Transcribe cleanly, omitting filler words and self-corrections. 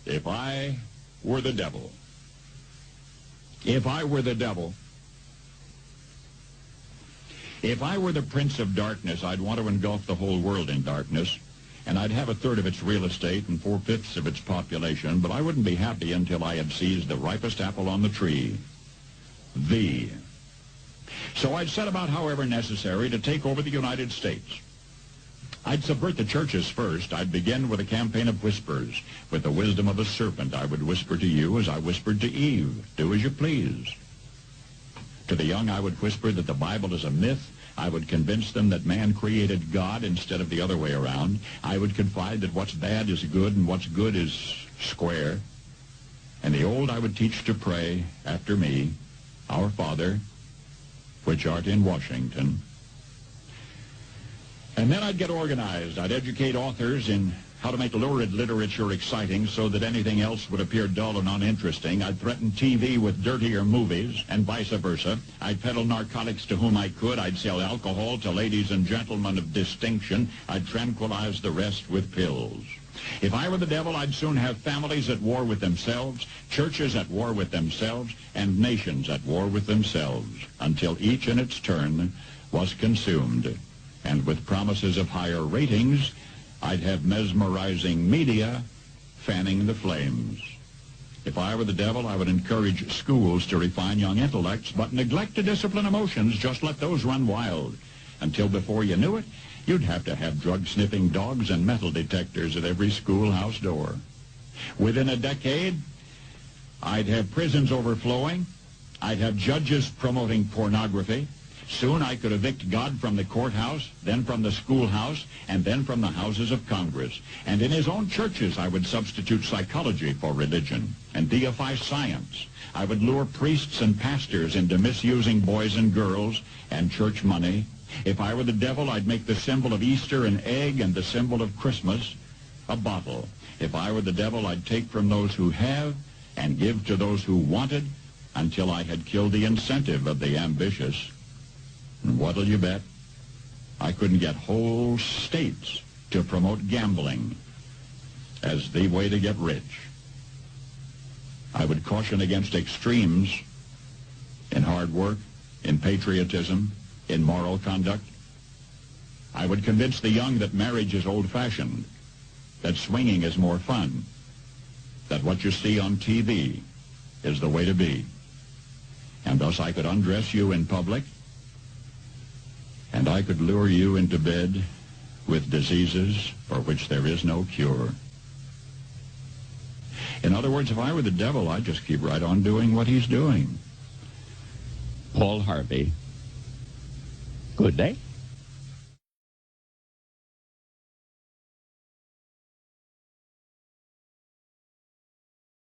If I were the devil. If I were the devil. If I were the prince of darkness, I'd want to engulf the whole world in darkness, and I'd have a third of its real estate and 4/5 of its population, but I wouldn't be happy until I had seized the ripest apple on the tree. Thee. So I'd set about, however necessary, to take over the United States. I'd subvert the churches first. I'd begin with a campaign of whispers. With the wisdom of a serpent, I would whisper to you as I whispered to Eve, do as you please. To the young, I would whisper that the Bible is a myth. I would convince them that man created God instead of the other way around. I would confide that what's bad is good and what's good is square. And the old I would teach to pray after me, Our Father, which art in Washington. And then I'd get organized. I'd educate authors in how to make lurid literature exciting so that anything else would appear dull and uninteresting. I'd threaten TV with dirtier movies and vice versa. I'd peddle narcotics to whom I could. I'd sell alcohol to ladies and gentlemen of distinction. I'd tranquilize the rest with pills. If I were the devil, I'd soon have families at war with themselves, churches at war with themselves, and nations at war with themselves, until each in its turn was consumed. And with promises of higher ratings, I'd have mesmerizing media fanning the flames. If I were the devil, I would encourage schools to refine young intellects, but neglect to discipline emotions. Just let those run wild. Until before you knew it, you'd have to have drug-sniffing dogs and metal detectors at every schoolhouse door. Within a decade, I'd have prisons overflowing. I'd have judges promoting pornography. Soon I could evict God from the courthouse, then from the schoolhouse, and then from the houses of Congress. And in his own churches, I would substitute psychology for religion and deify science. I would lure priests and pastors into misusing boys and girls and church money. If I were the devil, I'd make the symbol of Easter an egg and the symbol of Christmas a bottle. If I were the devil, I'd take from those who have and give to those who wanted until I had killed the incentive of the ambitious. And what'll you bet? I couldn't get whole states to promote gambling as the way to get rich. I would caution against extremes in hard work, in patriotism, in moral conduct. I would convince the young that marriage is old-fashioned, that swinging is more fun, that what you see on TV is the way to be. And thus I could undress you in public, and I could lure you into bed with diseases for which there is no cure. In other words, if I were the devil, I'd just keep right on doing what he's doing. Paul Harvey. Good day.